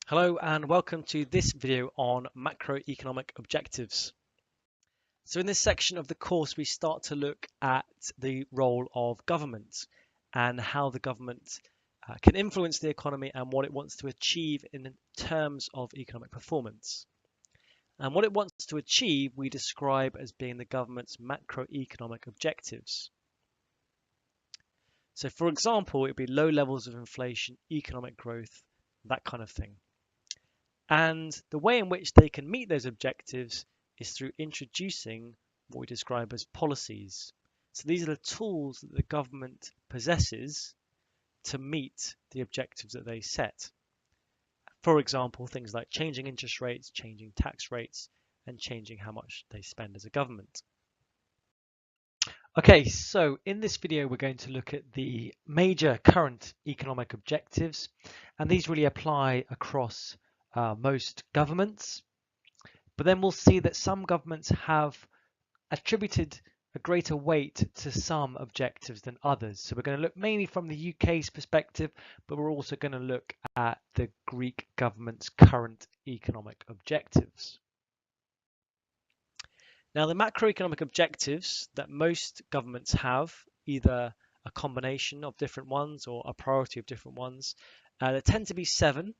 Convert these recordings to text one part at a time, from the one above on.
Hello and welcome to this video on macroeconomic objectives. So in this section of the course we start to look at the role of government and how the government can influence the economy and what it wants to achieve in terms of economic performance. And what it wants to achieve we describe as being the government's macroeconomic objectives. So for example, it would be low levels of inflation, economic growth, that kind of thing. And the way in which they can meet those objectives is through introducing what we describe as policies. So these are the tools that the government possesses to meet the objectives that they set. For example, things like changing interest rates, changing tax rates, and changing how much they spend as a government. Okay, so in this video, we're going to look at the major current economic objectives, and these really apply across most governments, but then we'll see that some governments have attributed a greater weight to some objectives than others. So we're going to look mainly from the UK's perspective, but we're also going to look at the Greek government's current economic objectives. Now, the macroeconomic objectives that most governments have, either a combination of different ones or a priority of different ones, there tend to be 7.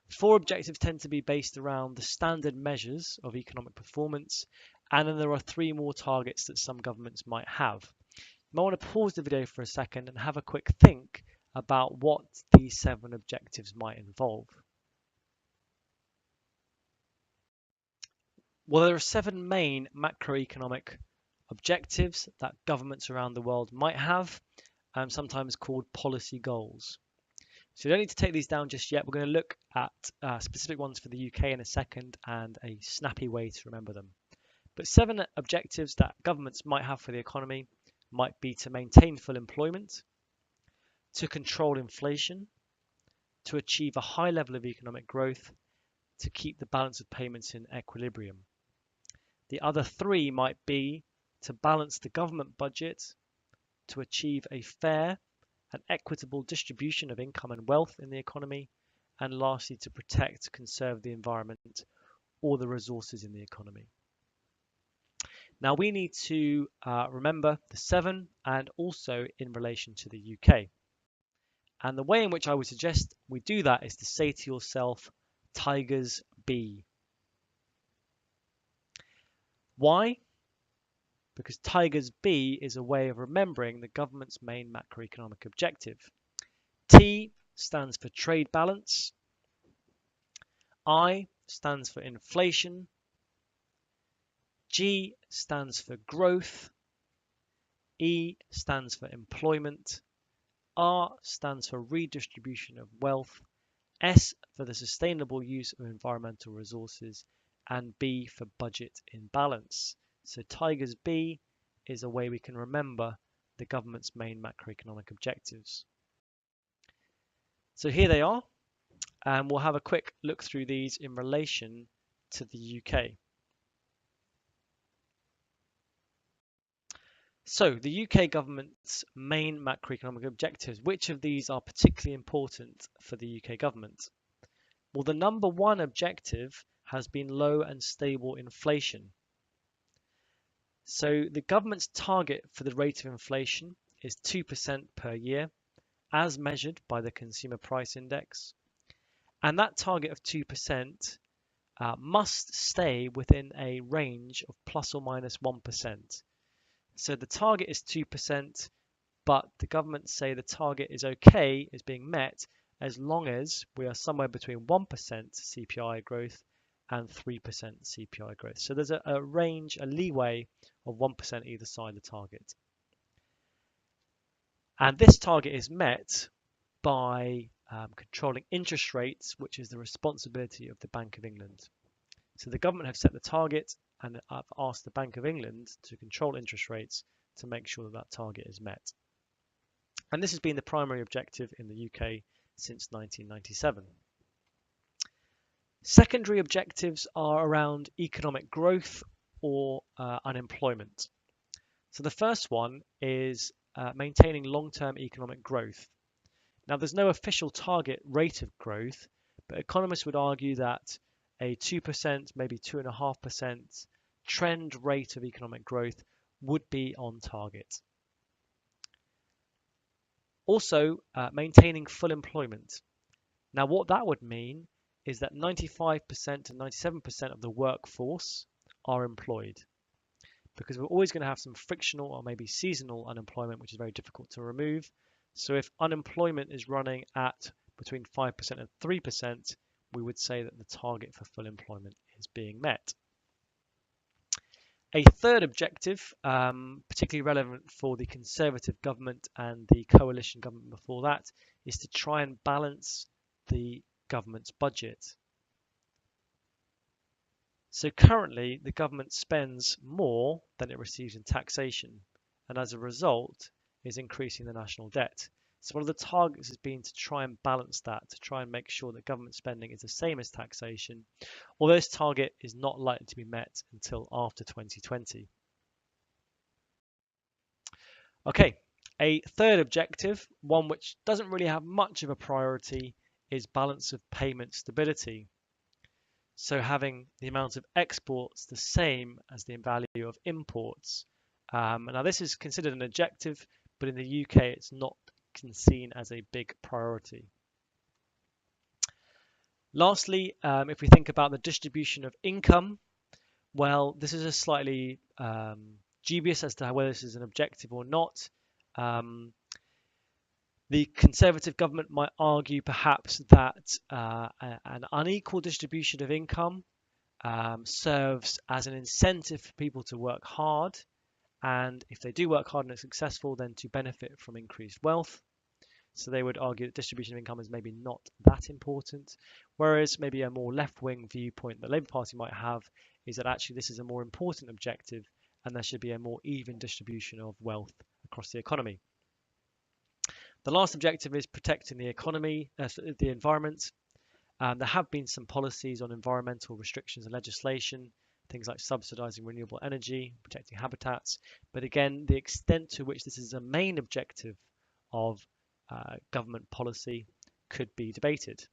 4 objectives tend to be based around the standard measures of economic performance, and then there are 3 more targets that some governments might have. You might want to pause the video for a second and have a quick think about what these 7 objectives might involve. Well, there are 7 main macroeconomic objectives that governments around the world might have, sometimes called policy goals. So you don't need to take these down just yet. We're going to look at specific ones for the UK in a second and a snappy way to remember them. But 7 objectives that governments might have for the economy might be to maintain full employment, to control inflation, to achieve a high level of economic growth, to keep the balance of payments in equilibrium. The other 3 might be to balance the government budget, to achieve a fair and equitable distribution of income and wealth in the economy, and lastly, to protect, conserve the environment or the resources in the economy. Now we need to remember the 7 and also in relation to the UK. And the way in which I would suggest we do that is to say to yourself, Tigers B. Why? Because Tigers B is a way of remembering the government's main macroeconomic objective. T stands for trade balance. I stands for inflation. G stands for growth. E stands for employment. R stands for redistribution of wealth. S for the sustainable use of environmental resources. And B for budget imbalance. So Tigers B is a way we can remember the government's main macroeconomic objectives. So here they are, and we'll have a quick look through these in relation to the UK. So the UK government's main macroeconomic objectives, which of these are particularly important for the UK government? Well, the number 1 objective has been low and stable inflation. So the government's target for the rate of inflation is 2% per year, as measured by the Consumer Price Index. And that target of 2% must stay within a range of plus or minus 1%. So the target is 2%, but the government say the target is okay, is being met, as long as we are somewhere between 1% CPI growth and 3% CPI growth. So there's a range, a leeway of 1% either side of the target. And this target is met by controlling interest rates, which is the responsibility of the Bank of England. So the government have set the target and have asked the Bank of England to control interest rates to make sure that that target is met. And this has been the primary objective in the UK since 1997. Secondary objectives are around economic growth or unemployment. So the first one is maintaining long-term economic growth. Now there's no official target rate of growth, But economists would argue that a 2%, maybe 2.5% trend rate of economic growth would be on target. Also, maintaining full employment. Now, what that would mean is that 95% to 97% of the workforce are employed, because we're always going to have some frictional or maybe seasonal unemployment, which is very difficult to remove. So if unemployment is running at between 5% and 3%, we would say that the target for full employment is being met. A third objective, particularly relevant for the Conservative government and the coalition government before that, is to try and balance the government's budget. So currently, the government spends more than it receives in taxation, and as a result, is increasing the national debt. So one of the targets has been to try and balance that, to try and make sure that government spending is the same as taxation, although this target is not likely to be met until after 2020. Okay, a third objective, one which doesn't really have much of a priority, is balance of payment stability. So having the amount of exports the same as the value of imports. Now this is considered an objective, but in the UK it's not seen as a big priority. Lastly, if we think about the distribution of income, well, this is a slightly dubious as to whether this is an objective or not. The Conservative government might argue perhaps that an unequal distribution of income serves as an incentive for people to work hard, and if they do work hard and are successful, then to benefit from increased wealth. So they would argue that distribution of income is maybe not that important, whereas maybe a more left-wing viewpoint that the Labour Party might have is that actually this is a more important objective and there should be a more even distribution of wealth across the economy. The last objective is protecting the economy, the environment. There have been some policies on environmental restrictions and legislation, things like subsidising renewable energy, protecting habitats. But again, the extent to which this is a main objective of government policy could be debated.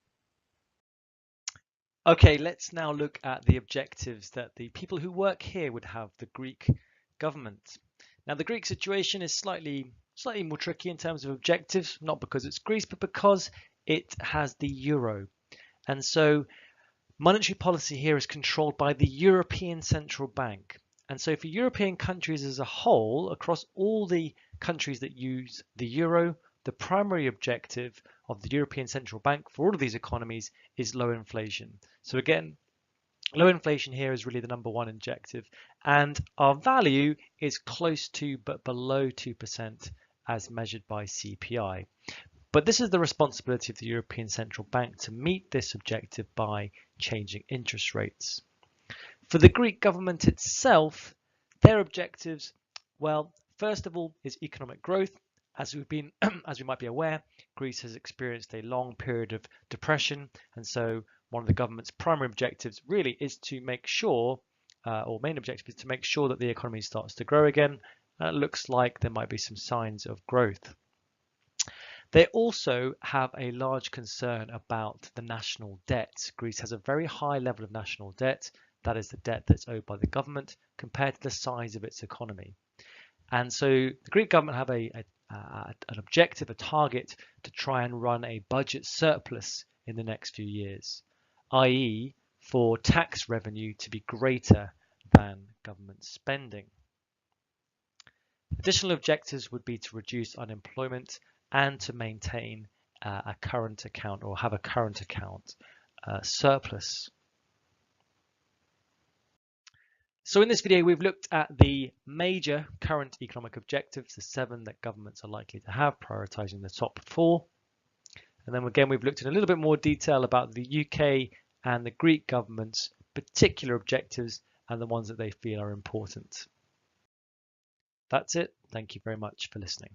Okay, let's now look at the objectives that the people who work here would have, the Greek government. Now, the Greek situation is slightly more tricky in terms of objectives, not because it's Greece, but because it has the euro. And so monetary policy here is controlled by the European Central Bank. And so for European countries as a whole, across all the countries that use the euro, the primary objective of the European Central Bank for all of these economies is low inflation. So again, low inflation here is really the number one objective. And our value is close to but below 2% as measured by CPI. But this is the responsibility of the European Central Bank to meet this objective by changing interest rates. For the Greek government itself, their objectives, well, first of all, is economic growth. As we might be aware, Greece has experienced a long period of depression, and so one of the government's primary objectives really is to make sure, or main objective is to make sure that the economy starts to grow again. It looks like there might be some signs of growth. They also have a large concern about the national debt. Greece has a very high level of national debt. That is the debt that's owed by the government compared to the size of its economy. And so the Greek government have an objective, a target to try and run a budget surplus in the next few years, i.e. for tax revenue to be greater than government spending. Additional objectives would be to reduce unemployment and to maintain a current account or have a current account surplus. So in this video, we've looked at the major current economic objectives, the 7 that governments are likely to have, prioritizing the top 4. And then again, we've looked in a little bit more detail about the UK and the Greek government's particular objectives and the ones that they feel are important. That's it. Thank you very much for listening.